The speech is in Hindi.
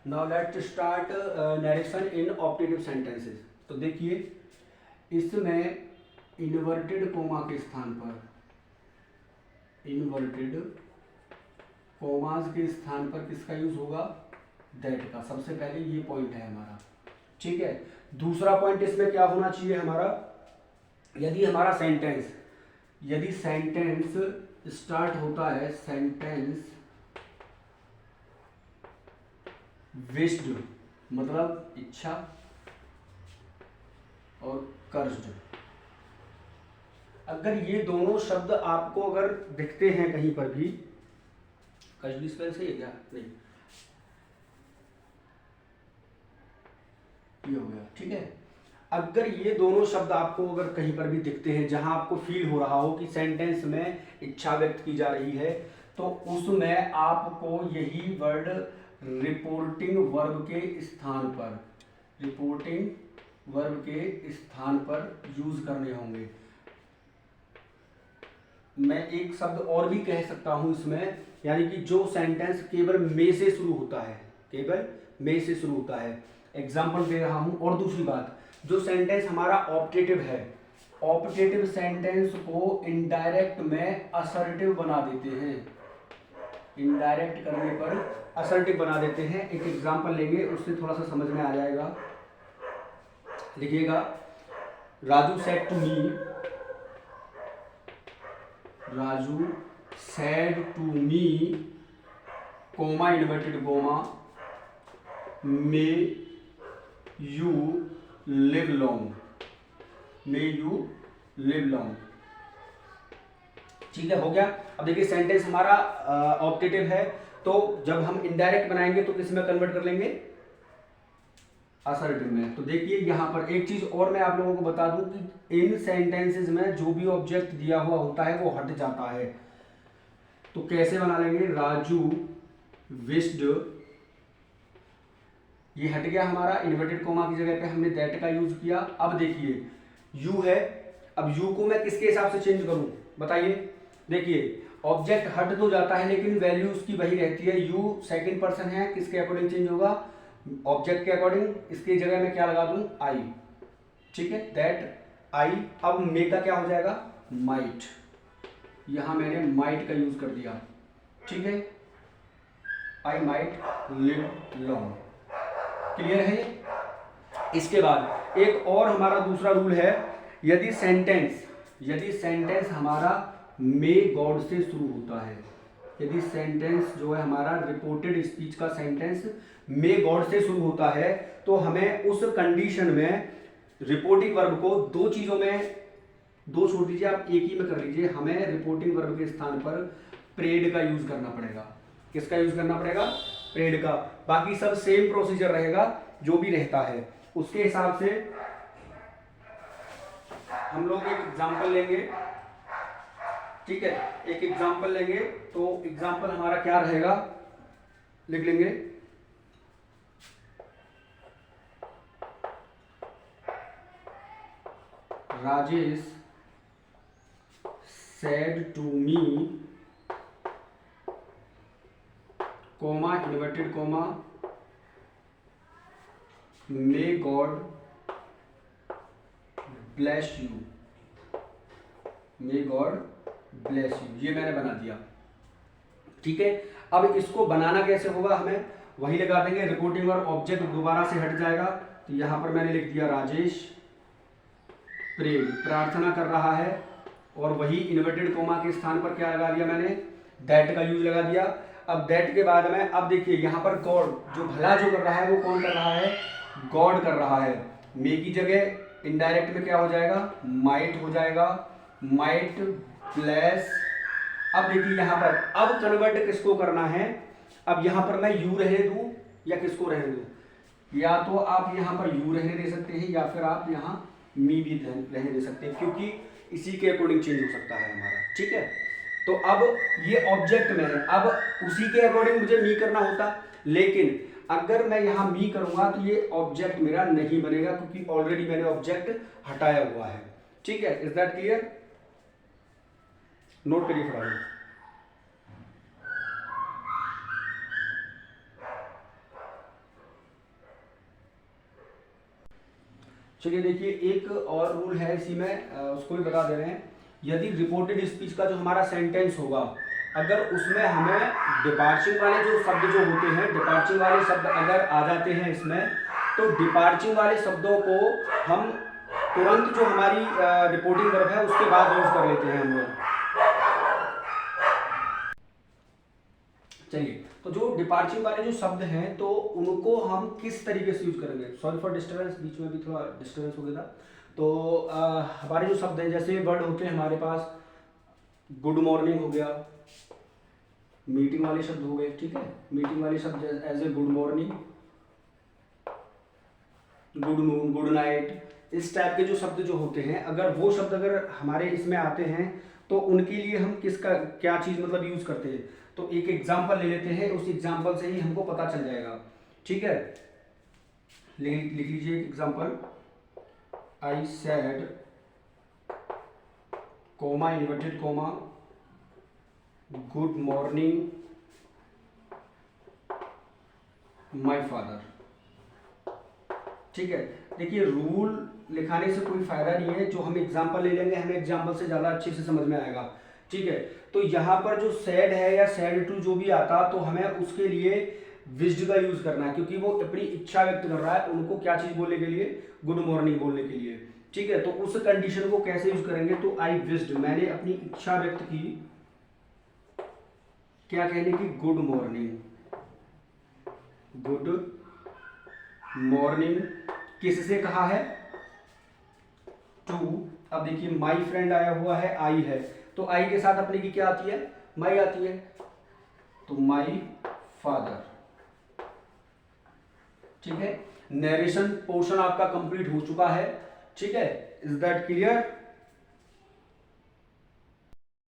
Now let's start narration in optative sentences. तो देखिए, इसमें इन्वर्टेड कोमा के स्थान पर, इन्वर्टेड कोमास के स्थान पर किसका यूज होगा? दैट का। सबसे पहले ये पॉइंट है हमारा, ठीक है। दूसरा पॉइंट इसमें क्या होना चाहिए हमारा, यदि हमारा सेंटेंस, यदि सेंटेंस स्टार्ट होता है सेंटेंस विश्ड, मतलब इच्छा और कर्ज्ड, अगर ये दोनों शब्द आपको अगर दिखते हैं कहीं पर भी, कर्ज्ड स्पेल सही है क्या? नहीं, ये हो गया, ठीक है। अगर ये दोनों शब्द आपको अगर कहीं पर भी दिखते हैं जहां आपको फील हो रहा हो कि सेंटेंस में इच्छा व्यक्त की जा रही है, तो उसमें आपको यही वर्ड रिपोर्टिंग वर्ब के स्थान पर, रिपोर्टिंग वर्ब के स्थान पर यूज करने होंगे। मैं एक शब्द और भी कह सकता हूं इसमें, यानी कि जो सेंटेंस केवल में से शुरू होता है, केवल में से शुरू होता है, एग्जाम्पल दे रहा हूं। और दूसरी बात, जो सेंटेंस हमारा ऑप्टेटिव है, ऑप्टेटिव सेंटेंस को इनडायरेक्ट में असर्टिव बना देते हैं, इनडायरेक्ट करने पर असर्टिव बना देते हैं। एक एग्जाम्पल लेंगे, उससे थोड़ा सा समझ में आ जाएगा। लिखिएगा, Raju said to me, Raju said to me, comma inverted comma, may you live long, may you live long. ठीक है, हो गया। अब देखिए, सेंटेंस हमारा ऑप्टेटिव है, तो जब हम इनडायरेक्ट बनाएंगे तो किस में कन्वर्ट कर लेंगे? असर्टिव में। तो देखिए यहां पर एक चीज और मैं आप लोगों को बता दूं कि इन सेंटेंसेस में जो भी ऑब्जेक्ट दिया हुआ होता है वो हट जाता है। तो कैसे बना लेंगे? राजू विश्ड, ये हट गया हमारा, इन्वर्टेड कोमा की जगह पे हमने दैट का यूज किया। अब देखिए, यू है, अब यू को मैं किसके हिसाब से चेंज करूं बताइए? देखिए, ऑब्जेक्ट हट तो जाता है लेकिन वैल्यू उसकी वही रहती है। यू सेकंड पर्सन है, किसके अकॉर्डिंग चेंज होगा? ऑब्जेक्ट के अकॉर्डिंग। इसकी जगह में क्या लगा दूं? आई, ठीक है, दैट आई। अब मे का क्या हो जाएगा? माइट, यहां मैंने माइट का यूज कर दिया, ठीक है, I might live long. Clear है ये? इसके बाद एक और हमारा दूसरा रूल है, यदि सेंटेंस हमारा मे गॉड से शुरू होता है, यदि सेंटेंस जो है हमारा रिपोर्टेड स्पीच का सेंटेंस मे गॉड से शुरू होता है, तो हमें उस कंडीशन में रिपोर्टिंग वर्ब को दो चीजों में, दो छोड़ दीजिए, आप एक ही में कर लीजिए, हमें रिपोर्टिंग वर्ब के स्थान पर प्रेड का यूज करना पड़ेगा। किसका यूज करना पड़ेगा? प्रेड का। बाकी सब सेम प्रोसीजर रहेगा, जो भी रहता है उसके हिसाब से हम लोग एक एग्जांपल लेंगे, ठीक है, एक एग्जांपल लेंगे। तो एग्जांपल हमारा क्या रहेगा, लिख लेंगे, Rajesh said to me, comma inverted comma, may God bless you, may God bless you, ये मैंने बना दिया, ठीक है। अब इसको बनाना कैसे होगा? हमें वही लगा देंगे, रिपोर्टिंग वर्ब ऑब्जेक्ट दोबारा से हट जाएगा। तो यहां पर मैंने लिख दिया राजेश प्रेड, प्रार्थना कर रहा है, और वही इन्वर्टेड कोमा के स्थान पर क्या लगा दिया मैंने? दैट का यूज लगा दिया। अब दैट के बाद में, अब देखिए यहां पर गॉड, जो भला जो कर रहा है वो कौन कर रहा है? गॉड कर रहा है। मे की जगह इनडायरेक्ट में क्या हो जाएगा? माइट हो जाएगा, माइट ब्लेस। अब देखिए यहां पर, अब कन्वर्ट किसको करना है? अब यहां पर मैं यू रहने दूं या किसको रहने दूं? या तो आप यहां पर यू रहने दे सकते हैं, या फिर आप यहां मी भी रहने दे सकते हैं, क्योंकि इसी के अकॉर्डिंग चेंज हो सकता है हमारा, ठीक है। तो अब ये ऑब्जेक्ट में है, अब उसी के अकॉर्डिंग मुझे मी करना होता, लेकिन अगर मैं यहां मी करूंगा तो ये ऑब्जेक्ट मेरा नहीं बनेगा, क्योंकि ऑलरेडी मैंने ऑब्जेक्ट हटाया हुआ है, ठीक है। Is that clear? नोट करिए फटाफट। चलिए देखिए, एक और रूल है इसी में, उसको भी बता दे रहे हैं। यदि रिपोर्टेड स्पीच का जो हमारा सेंटेंस होगा, अगर उसमें हमें डिपार्चर वाले जो शब्द जो होते हैं, डिपार्चर वाले शब्द अगर आ जाते हैं इसमें, तो डिपार्चर वाले शब्दों को हम तुरंत जो हमारी रिपोर्टिंग वर्ब है उसके बाद यूज कर लेते हैं हम लोग। चलिए, तो जो डिपार्चर वाले जो शब्द हैं तो उनको हम किस तरीके से यूज करेंगे। सॉरी फॉर डिस्टर्बेंस, बीच में भी थोड़ा डिस्टर्बेंस हो गया था। तो हमारे जो शब्द हैं, जैसे वर्ड होते हैं हमारे पास, गुड मॉर्निंग हो गया, मीटिंग वाले शब्द हो गए, ठीक है, मीटिंग वाले शब्द as a good morning, good noon, good night, इस टाइप के जो शब्द जो होते हैं, अगर वो शब्द अगर हमारे इसमें आते हैं तो उनके लिए हम किसका क्या चीज़ मतलब यूज़ करते हैं। तो एक एग्जाम्पल ले लेते हैं, उस एग्जाम्पल से ही हमको पता चल जाएगा, ठीक है। लिख लीजिए एक example, I said coma inverted coma good morning my father, ठीक है। देखिए, रूल लिखाने से कोई फायदा नहीं है, जो हम एग्जाम्पल ले लेंगे हमें एग्जाम्पल से ज़्यादा अच्छे से समझ में आएगा, ठीक है। तो यहाँ पर जो सैड है या सैड टू जो भी आता, तो हमें उसके लिए विश्ड का यूज करना है, क्योंकि वो अपनी इच्छा व्यक्त कर रहा है उनको क्या चीज बोलने के लिए, गुड मॉर्निंग बोलने के लिए, ठीक है। तो उस कंडीशन को कैसे यूज करेंगे, तो आई विश्ड, मैंने अपनी इच्छा व्यक्त की, क्या कहने की, गुड मॉर्निंग, गुड मॉर्निंग किससे कहा है, टू। अब देखिए, माई फ्रेंड आया हुआ है, आई है, तो आई के साथ अपने की क्या आती है, माई आती है, तो माई फादर, ठीक है। नरेशन पोर्शन आपका कंप्लीट हो चुका है, ठीक है। Is that clear.